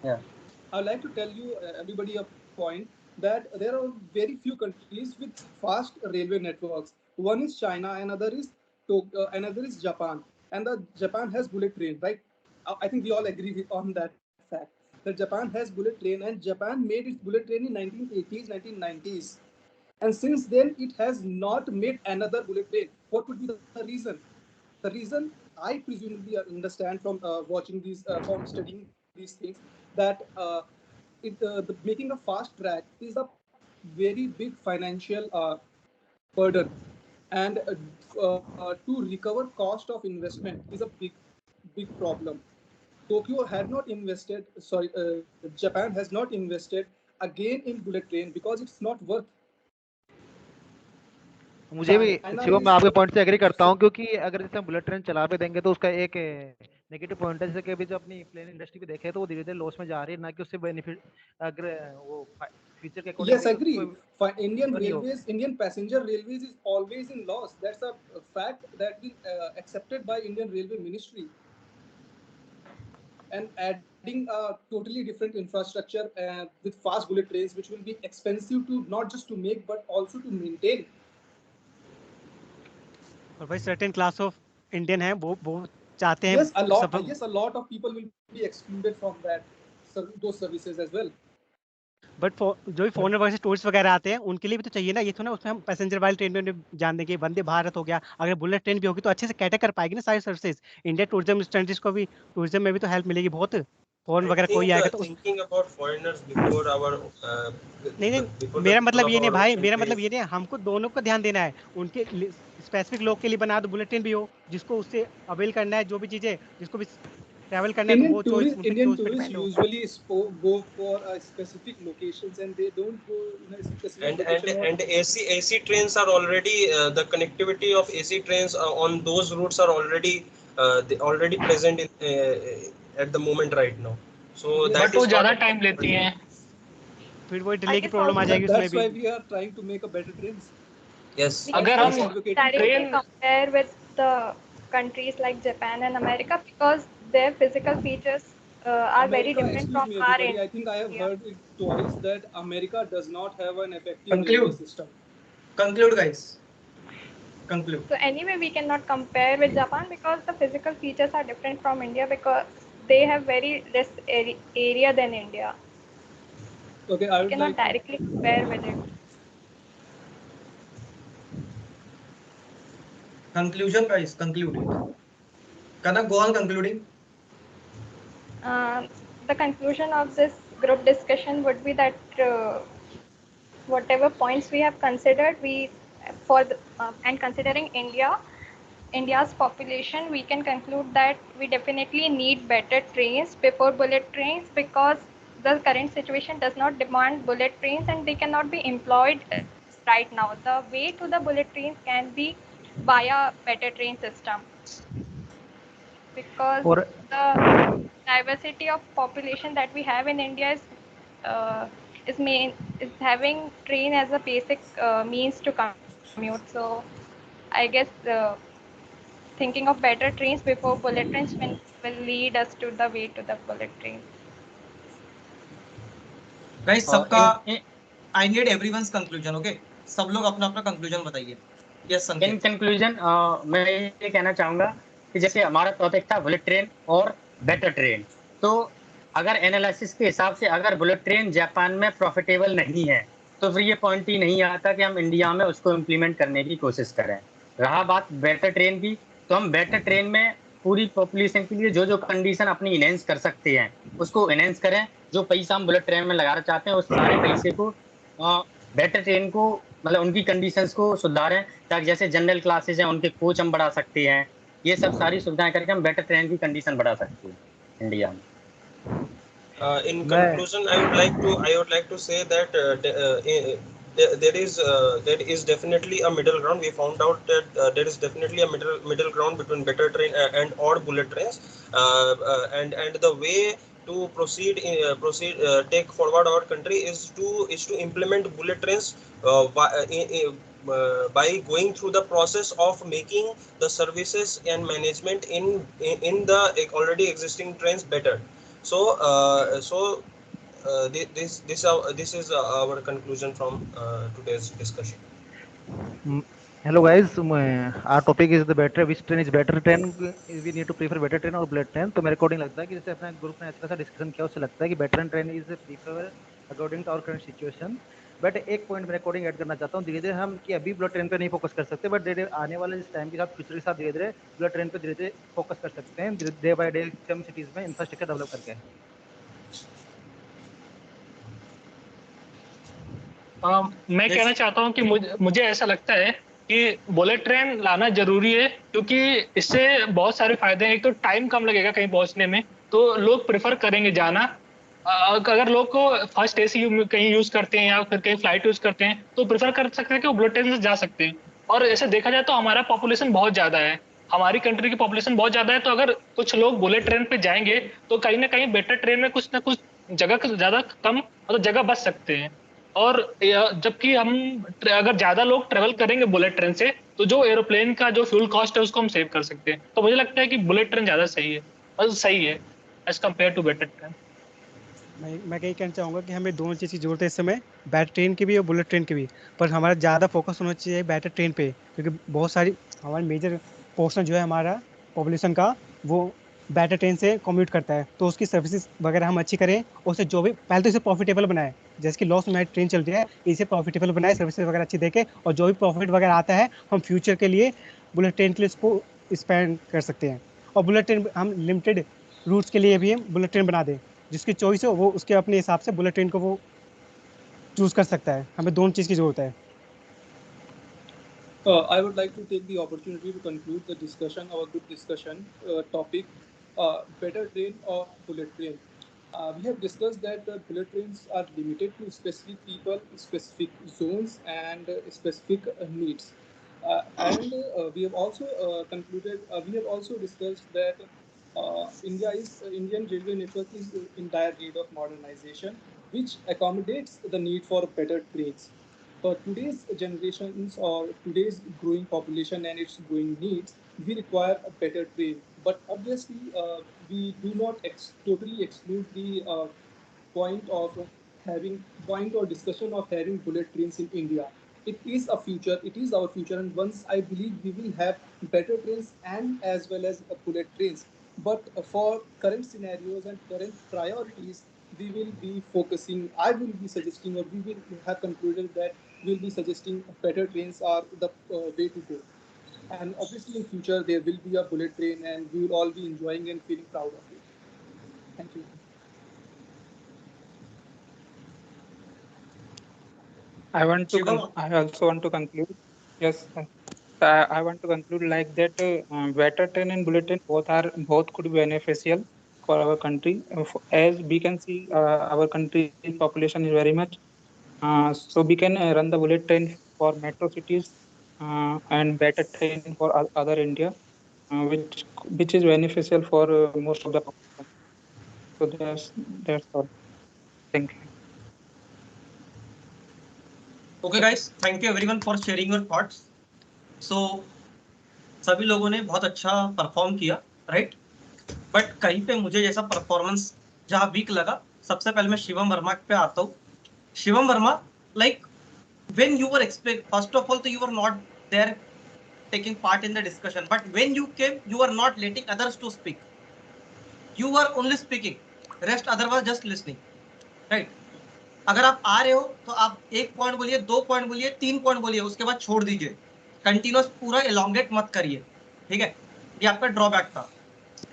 I would like to tell you everybody a point that there are very few countries with fast railway networks. One is China, another is Japan, and the Japan has bullet train, right? I think we all agree on that fact that Japan has bullet train, and Japan made its bullet train in 1980s, 1990s, and since then it has not made another bullet train. What could be the reason? The reason I presumably understand from watching these, from studying these things, that the making a fast track is a very big financial burden, and to recover cost of investment is a big problem. Tokyo had not invested, sorry, Japan has not invested again in bullet train because it's not worth. मुझे भी China Shivam, मैं is आपके point से agree करता हूँ, क्योंकि अगर जैसे हम बुलेट ट्रेन चला पे देंगे तो उसका एक नेगेटिव पॉइंट है, जैसे कि अभी जो अपनी प्लेन इंडस्ट्री भी देखे तो वो धीरे धीरे लॉस में जा रही है, ना कि उससे बेनिफिट अगर वो फ्यूचर के अकॉर्डिंग Yes, agree. Indian नहीं हो। railways, Indian passenger railways is always in loss. That's a fact that is accepted by Indian Railway Ministry. And adding a totally different infrastructure with fast bullet trains, which will be expensive to not just to make but also to maintain. और भाई certain class of Indian है वो चाहते हैं Yes, a lot. सब, Yes, a lot of people will be excluded from those services as well. But जो भी foreigner वगैरह से टूरिस्ट वगैरह आते हैं उनके लिए भी तो चाहिए ना, ये तो ना उसमें हम पैसेंजर वाली ट्रेन में जान देंगे, वंदे भारत हो गया, अगर बुलेट ट्रेन भी होगी तो अच्छे से कैटर कर पाएगी ना सारी सर्विसेज, इंडिया टूरिज्म स्टैंडर्ड्स को भी टूरिज्म में भी तो हेल्प मिलेगी बहुत, फॉरेन I वगैरह कोई think आएगा तो thinking about foreigners before our नहीं before the मेरा people मतलब of ये नहीं our भाई, own मेरा country मतलब is ये नहीं, हमको दोनों को ध्यान देना है, उनके स्पेसिफिक लोग के लिए बना दो बुलेट ट्रेन भी हो, जिसको उससे अवेल करना है, जो भी चीजें जिसको भी ट्रैवल करना है तो वो चॉइस उनकी Indian चॉइस पे tourists डिपेंड हो। usually go for specific locations, and they don't go in a specific location. and AC trains are already the connectivity of AC trains on those routes are already they already present at the moment right now. So Yes. that but वो is ज्यादा not a time लेती हैं। फिर वो I delay की guess problem आ also जाएगी उसमें That's भी। why we are trying to make a better trains. yes. we can अगर also हम advocating directly train compare with the countries like Japan and America because their physical features are very America, different excuse from me, our everybody. I think I have India. heard it twice that America does not have an effective railway Conclude. system. Conclude, guys. Conclude. So anyway, we cannot compare with Japan because the physical features are different from India because they have very less area than India. Okay, I We would cannot like to, directly compare with it. Conclusion, guys. Conclude it. Kanak, go on concluding. The conclusion of this group discussion would be that whatever points we have considered, and considering India's population, we can conclude that we definitely need better trains before bullet trains because the current situation does not demand bullet trains and they cannot be employed right now. The way to the bullet trains can be via better train system because और the diversity of population that we have in India is having train as a basic means to commute. So I guess thinking of better trains before bullet trains will lead us to the way to the bullet train. Guys, और सबका I need everyone's conclusion, okay? सब लोग अपना अपना conclusion बताइए। Yes, इन संकेत। Conclusion मैं ये कहना चाहूंगा कि जैसे हमारा टॉपिक था बुलेट ट्रेन और बेटर ट्रेन, तो अगर एनालिसिस के हिसाब से अगर बुलेट ट्रेन जापान में प्रॉफिटेबल नहीं है तो फिर ये पॉइंट ही नहीं आता कि हम इंडिया में उसको इम्प्लीमेंट करने की कोशिश करें। रहा बात बेटर ट्रेन की, तो हम बेटर ट्रेन में पूरी पॉपुलेशन के लिए जो जो कंडीशन अपनी इनहेंस कर सकते हैं उसको इनहेंस करें। जो पैसा हम बुलेट ट्रेन में लगाना चाहते हैं उस सारे पैसे को बेटर ट्रेन को मतलब उनकी कंडीशंस को सुधारें, ताकि जैसे जनरल क्लासेस हैं उनके कोच हम बढ़ा सकते हैं। ये सब सारी सुविधाएं करके हम बेटर ट्रेन की कंडीशन बढ़ा सकते हैं इंडिया में। In conclusion, I would like to say that there is definitely a middle ground. We found out that there is definitely a middle ground between better train and odd bullet trains, and the way to take forward our country is to implement bullet trains by going through the process of making the services and management in the already existing trains better. So this is our conclusion from today's discussion. Hello guys, our topic is the better, which train is better train, we need to prefer better train और bullet train. तो मेरे according लगता है कि जैसे अपने group ने अच्छा सा डिस्कशन किया, उससे लगता है कि better train is prefer according to our current situation. But एक पॉइंट मेरे अकॉर्डिंग ऐड करना चाहता हूँ, धीरे धीरे हम कि अभी बुलेट ट्रेन पे नहीं फोकस कर सकते, बट धीरे आने वाले जिस टाइम के साथ फ्यूचर के साथ धीरे धीरे बुलेट ट्रेन पे धीरे धीरे फोकस कर सकते हैं, day by day come cities में इंफ्रास्ट्रक्चर डेवलप करके. मैं कहना चाहता हूँ कि मुझे ऐसा लगता है कि बुलेट ट्रेन लाना जरूरी है, क्योंकि इससे बहुत सारे फायदे हैं. एक तो टाइम कम लगेगा कहीं पहुंचने में, तो लोग प्रेफर करेंगे जाना. अगर लोग को फर्स्ट एसी कहीं यूज करते हैं या फिर कहीं फ्लाइट यूज करते हैं, तो प्रेफर कर सकते हैं कि वो बुलेट ट्रेन से जा सकते हैं. और ऐसे देखा जाए तो हमारा पॉपुलेशन बहुत ज्यादा है, हमारी कंट्री की पॉपुलेशन बहुत ज्यादा है, तो अगर कुछ लोग बुलेट ट्रेन पे जाएंगे तो कहीं ना कहीं बेटर ट्रेन में कुछ ना कुछ जगह ज्यादा कम मतलब जगह बच सकते हैं. और जबकि हम अगर ज्यादा लोग ट्रेवल करेंगे बुलेट ट्रेन से, तो जो एरोप्लेन का जो फ्यूल कॉस्ट है उसको हम सेव कर सकते हैं. तो मुझे लगता है कि बुलेट ट्रेन ज्यादा सही है, और सही है as compare to better train. मैं यही कहना चाहूँगा कि हमें दोनों चीज़ की जरूरत है इस समय, बैटर ट्रेन की भी और बुलेट ट्रेन की भी. पर हमारा ज़्यादा फोकस होना चाहिए बैटर ट्रेन पे, क्योंकि बहुत सारी हमारी मेजर पोर्शन जो है हमारा पॉपुलेशन का, वो बैटर ट्रेन से कम्यूट करता है. तो उसकी सर्विसेज वगैरह हम अच्छी करें, उससे जो भी पहले तो इसे प्रॉफिटेबल बनाए, जैसे कि लॉस में ट्रेन चल रही है, इसे प्रॉफिटेबल बनाए, सर्विसेज वगैरह अच्छी देके, और जो भी प्रॉफिट वगैरह आता है हम फ्यूचर के लिए बुलेट ट्रेन के लिए इसको स्पेंड कर सकते हैं. और बुलेट ट्रेन हम लिमिटेड रूट्स के लिए भी हम बुलेट ट्रेन बना दें, जिसकी चॉइस हो वो उसके अपने हिसाब से बुलेट ट्रेन को वो चूज कर सकता है. हमें दोनों चीज़ की जरूरत है. I would like to take the opportunity to conclude the discussion, our good discussion topic, better train or bullet train. We have discussed that bullet trains are limited to specific people, specific zones, and specific needs. And we have also concluded, we have also discussed that Indian railway network is in dire need of modernization, which accommodates the need for better trains. For today's generations or today's growing population and its growing needs, we require a better train. But obviously, we do not totally exclude the point or discussion of having bullet trains in India. It is a future. It is our future, and once I believe we will have better trains and as well as bullet trains. But for current scenarios and current priorities, we will be focusing. I will be suggesting, or we will have concluded that we'll be suggesting better trains are the way to go. And obviously, in future there will be a bullet train, and we will all be enjoying and feeling proud of it. Thank you. I also want to conclude. Yes, I want to conclude like that. Better train and bullet train both could be beneficial for our country. As we can see, our country population is very much. So we can run the bullet train for metro cities and better train for other India, which is beneficial for most of the population. So that's all. Thank you. Okay guys, thank you everyone for sharing your thoughts. So सभी लोगों ने बहुत अच्छा perform किया, right. But कहीं पे मुझे जैसा परफॉर्मेंस जहाँ वीक लगा, सबसे पहले मैं शिवम वर्मा पे आता हूँ. Shivam Verma, like when you were first of all, you were not there taking part in the discussion, but when you came, you were not letting others to speak. You were only speaking, rest other was just listening, right. अगर आप आ रहे हो तो आप 1 point बोलिए, 2 point बोलिए, 3 point बोलिए, उसके बाद छोड़ दीजिए. कंटिन्यूअस पूरा एलोंगेट मत करिए, ठीक है. ये आपका ड्रॉबैक था.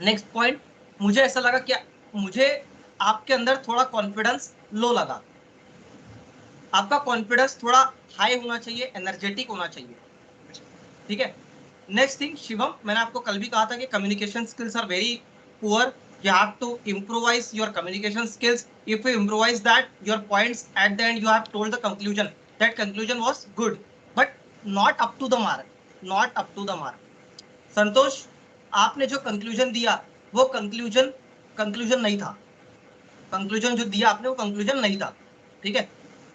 नेक्स्ट पॉइंट, मुझे ऐसा लगा कि मुझे आपके अंदर थोड़ा कॉन्फिडेंस लो लगा. आपका कॉन्फिडेंस थोड़ा हाई होना चाहिए, एनर्जेटिक होना चाहिए, ठीक है. नेक्स्ट थिंग, शिवम, मैंने आपको कल भी कहा था कि communication skills are very poor. You have to improvise your communication skills. If you improvise that, your points at the end, you have told the conclusion. that conclusion was good but not up to the mark, not up to the mark. संतोष, आपने जो conclusion दिया वो conclusion नहीं था। Conclusion जो दिया आपने वो कंक्लूजन नहीं था, ठीक है।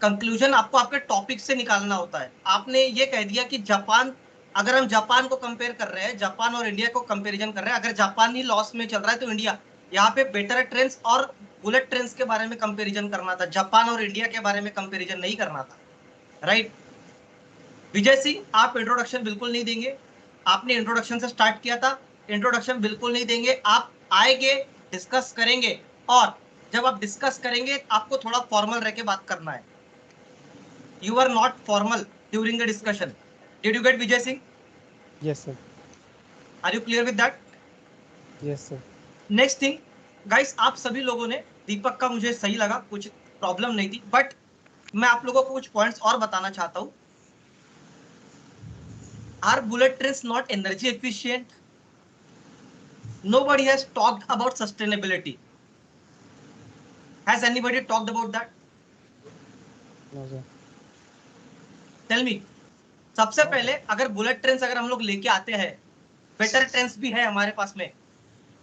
कंक्लूजन आपको आपके टॉपिक से निकालना होता है। आपने ये कह दिया कि जापान, अगर हम जापान को कंपेयर कर रहे हैं, जापान और इंडिया को कंपैरिजन कर रहे हैं, अगर जापान ही लॉस में चल रहा है तो इंडिया, यहाँ पे बेटर ट्रेंड्स और बुलेट ट्रेंड्स के बारे में कंपैरिजन करना था, जापान और इंडिया के बारे में कंपैरिजन नहीं करना था, राइट। विजय सिंह, आप इंट्रोडक्शन बिल्कुल नहीं देंगे। आपने इंट्रोडक्शन से स्टार्ट किया था, इंट्रोडक्शन बिल्कुल नहीं देंगे। आप आएंगे, डिस्कस करेंगे, और जब आप डिस्कस करेंगे आपको थोड़ा फॉर्मल रह के बात करना है। You are not formal during the discussion. Did you get Vijay Singh? Yes, sir. Are you clear with that? Yes, sir. Next thing guys, आप सभी लोगों ने, दीपक का मुझे सही लगा, कुछ प्रॉब्लम नहीं थी, बट मैं आप लोगों को कुछ पॉइंट्स और बताना चाहता हूं। Are bullet trains not energy efficient? Nobody has talked about sustainability. Has anybody talked about that? No, sir. Tell me. सबसे पहले अगर बुलेट ट्रेन्स अगर हम लोग लेके आते हैं, बेटर ट्रेन्स भी है हमारे पास में,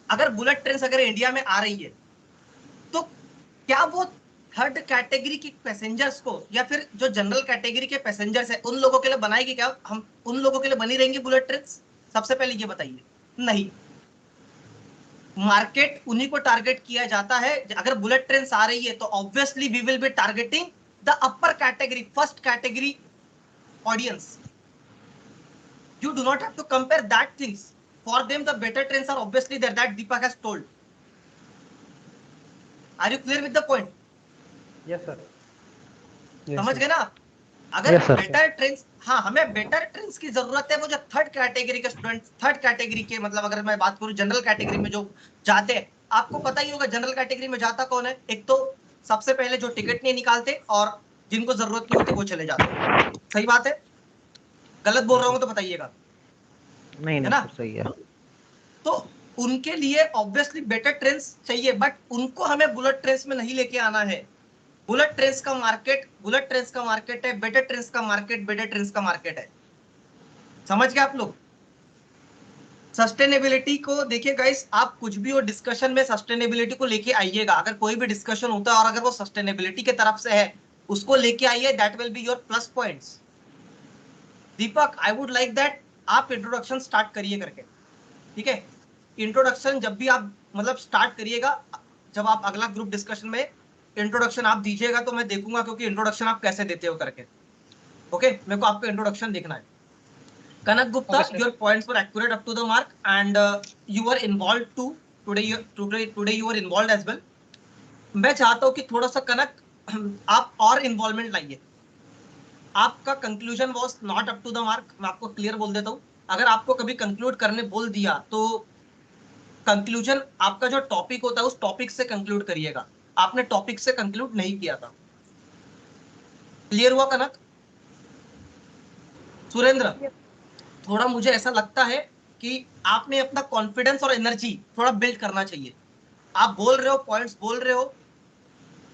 अगर बुलेट ट्रेन्स अगर इंडिया में आ रही है तो क्या वो थर्ड कैटेगरी के पैसेंजर्स को या फिर जो जनरल कैटेगरी के पैसेंजर्स है उन लोगों के लिए बनाएगी क्या? हम उन लोगों के लिए बनी रहेंगी बुलेट ट्रेन्स? सबसे पहले ये बताइए। नहीं, मार्केट उन्हीं को टारगेट किया जाता है। अगर बुलेट ट्रेन्स आ रही है तो obviously we will be targeting the upper category, first category audience. You do not have to compare that things. For them, the better trains are obviously there, that Deepak has told. Are you clear with the point? Yes, sir. Yes, समझ sir. गए ना? अगर Yes, sir. Better trains, हाँ हमें better trains की जरूरत है। वो जो थर्ड कैटेगरी के स्टूडेंट, थर्ड कैटेगरी के, मतलब अगर मैं बात करूं जनरल कैटेगरी में जो जाते हैं, आपको पता ही होगा जनरल कैटेगरी में जाता कौन है। एक तो सबसे पहले जो टिकट नहीं निकालते और जिनको जरूरत नहीं होती वो चले जाते हैं। सही बात है? गलत बोल रहा हूँ तो बताइएगा। नहीं है ना? नहीं, सही है। तो उनके लिए ऑब्वियसली बेटर ट्रेन्स चाहिए, बट उनको हमें बुलेट ट्रेन्स में नहीं लेके आना है। बुलेट ट्रेन्स का मार्केट, बुलेट ट्रेन्स का मार्केट है, बेटर ट्रेन्स का मार्केट, बेटर ट्रेन्स का मार्केट है। समझ गए आप लोग? सस्टेनेबिलिटी को देखिए गाइस, आप कुछ भी हो डिस्कशन में सस्टेनेबिलिटी को लेके आइएगा। अगर कोई भी डिस्कशन होता है और अगर वो सस्टेनेबिलिटी के तरफ से है, उसको लेके आइए, that will be your plus points. Deepak, I would like that आप इंट्रोडक्शन स्टार्ट करिए करके, ठीक है? इंट्रोडक्शन जब भी आप मतलब स्टार्ट करिएगा, जब आप अगला ग्रुप डिस्कशन में इंट्रोडक्शन आप दीजिएगा तो मैं देखूंगा, क्योंकि इंट्रोडक्शन आप कैसे देते हो करके। ओके, मेरे को आपका इंट्रोडक्शन देखना है। Kanak Gupta, Okay, sir. Your points were accurate up to the mark and you are involved too today you are involved as well. मैं चाहता हूं कि थोड़ा सा कनक आप और इन्वॉल्वमेंट लाइए। आपका conclusion was not up to the mark. मैं आपको क्लियर बोल देता हूं, अगर आपको कभी कंक्लूड करने बोल दिया तो कंक्लूजन आपका जो टॉपिक होता है उस टॉपिक से कंक्लूड करिएगा। आपने टॉपिक से कंक्लूड नहीं किया था। क्लियर हुआ कनक? सुरेंद्र, थोड़ा मुझे ऐसा लगता है कि आपने अपना कॉन्फिडेंस और एनर्जी थोड़ा बिल्ड करना चाहिए। आप बोल रहे हो, पॉइंट्स बोल रहे हो,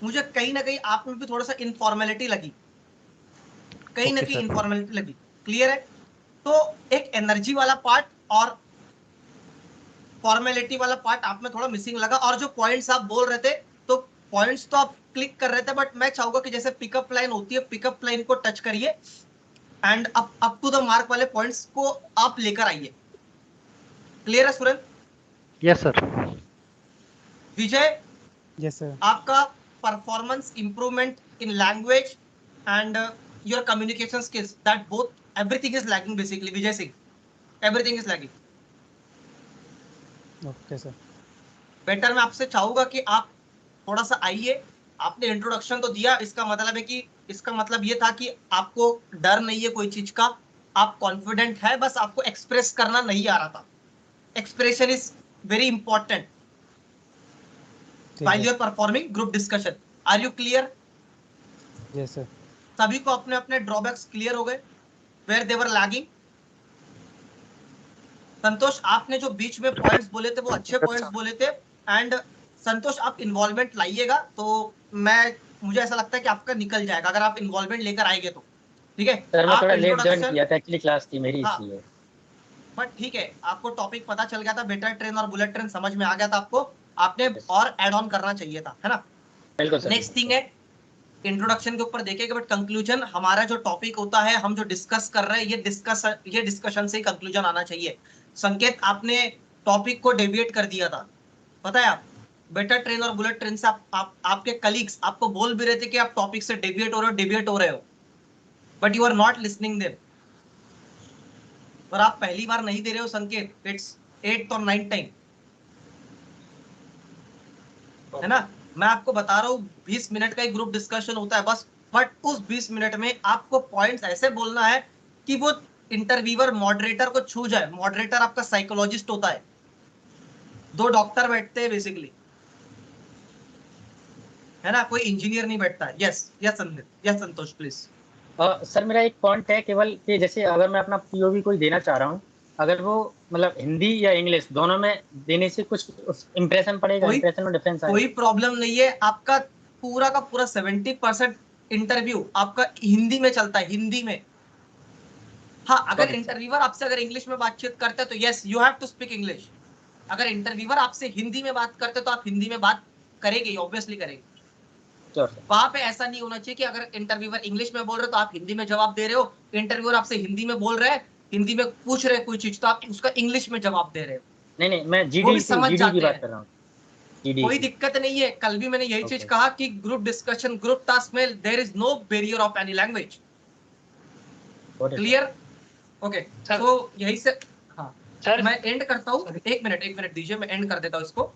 मुझे कहीं ना कहीं आप में भी थोड़ा सा इनफॉर्मेलिटी लगी, कहीं ना Okay, कहीं sir. इनफॉर्मेलिटी लगी। क्लियर है? तो एक एनर्जी वाला पार्ट और फॉर्मेलिटी वाला पार्ट आप में थोड़ा मिसिंग लगा। और जो पॉइंट्स आप बोल रहे थे, तो पॉइंट्स तो आप क्लिक कर रहे थे, बट मैं चाहूंगा कि जैसे पिकअप लाइन होती है, पिकअप लाइन को टच करिए and up to the mark वाले पॉइंट्स को आप लेकर आइए। क्लियर है Surendra? Yes, sir. Vijay, Yes, sir. आपका performance improvement in language and your communication skills, that both everything is lagging basically. Vijay Singh, everything is lagging. Okay, sir. Better मैं आपसे चाहूंगा कि आप थोड़ा सा आइए। आपने इंट्रोडक्शन तो दिया, इसका मतलब है कि इसका मतलब ये था कि आपको डर नहीं है कोई चीज का, आप कॉन्फिडेंट है, बस आपको एक्सप्रेस करना नहीं आ रहा था। एक्सप्रेशन इज वेरी इंपॉर्टेंट ठीक व्हाइल है। You are performing group discussion. Are you clear? Yes, sir. सभी को अपने अपने ड्रॉबैक्स क्लियर हो गए, वेयर दे वर लैगिंग। संतोष, आपने जो बीच में पॉइंट्स बोले थे वो अच्छे पॉइंट्स बोले थे। एंड संतोष, आप इन्वॉल्वमेंट लाइएगा तो मुझे ऐसा लगता है कि आपका निकल जाएगा, अगर आप इन्वॉल्वमेंट लेकर आएंगे तो। ठीक है, सर मैं आप थोड़ा लेट ज्वाइन इंट्रोडक्शन, किया था, एक्चुअली क्लास थी मेरी हाँ, इसलिए। बट ठीक है, आपको टॉपिक पता चल गया था, बेटर ट्रेन और बुलेट ट्रेन समझ में आ गया था आपको, आपने और ऐड ऑन करना चाहिए था, है ना। बिल्कुल सर। नेक्स्ट थिंग है, इंट्रोडक्शन के ऊपर देखेंगे, बट कंक्लूजन हमारा जो टॉपिक होता है, हम जो डिस्कस कर रहे हैं, ये डिस्कशन से ही कंक्लूजन आना चाहिए। संकेत, आपने टॉपिक को डेविएट कर दिया था, पता है आप, बेटर ट्रेन और बुलेट ट्रेन से आपके कलीग्स आपको बोल भी रहे थे कि आप टॉपिक से डेविएट हो रहे हो, but you are not listening them. पर आप पहली बार नहीं दे रहे हो संकेत, इट्स 8th और 9th टाइम, है ना। मैं आपको बता रहा हूँ 20 मिनट का ही ग्रुप डिस्कशन होता है बस, बट उस 20 मिनट में आपको पॉइंट्स ऐसे बोलना है कि वो इंटरव्यूअर मॉडरेटर को छू जाए। मॉडरेटर आपका साइकोलॉजिस्ट होता है, 2 डॉक्टर बैठते हैं बेसिकली, है ना, कोई इंजीनियर नहीं बैठता है। Yes yes Sandeep, yes Santosh please. Sir मेरा एक पॉइंट है केवल कि जैसे अगर मैं अपना पीओवी कोई देना चाह रहा हूँ, अगर वो मतलब हिंदी या इंग्लिश दोनों में देने से कुछ इंप्रेशन पड़ेगा, इंप्रेशन में डिफरेंस आएगा? कोई प्रॉब्लम नहीं है, आपका पूरा का पूरा 70% इंटरव्यू आपका हिंदी में चलता है, हिंदी में। हाँ, अगर इंटरव्यूअर आपसे अगर इंग्लिश में बातचीत करते हैं तो yes you have to speak English. अगर इंटरव्यूअर आपसे हिंदी में बात करते तो आप हिंदी में बात करेंगे, ऑब्वियसली करेंगे। वहां पे ऐसा नहीं होना चाहिए कि अगर इंटरव्यूअर इंग्लिश में बोल रहे हो तो आप हिंदी में जवाब दे रहे हो, इंटरव्यूअर आपसे हिंदी में बोल रहे हैं, हिंदी में पूछ रहे कोई चीज, तो आप उसका इंग्लिश में जवाब दे रहे हो। नहीं मैं वो जीडी भी समझ की जाते बात हैं, कर रहा हूँ। जीडी कोई दिक्कत नहीं है। कल भी मैंने यही चीज कहा कि ग्रुप डिस्कशन, ग्रुप टास्क में there is no barrier of any language. Clear? Okay, so यही से, हाँ सर मैं एंड करता हूँ। एक मिनट दीजिए, मैं एंड कर देता हूँ इसको।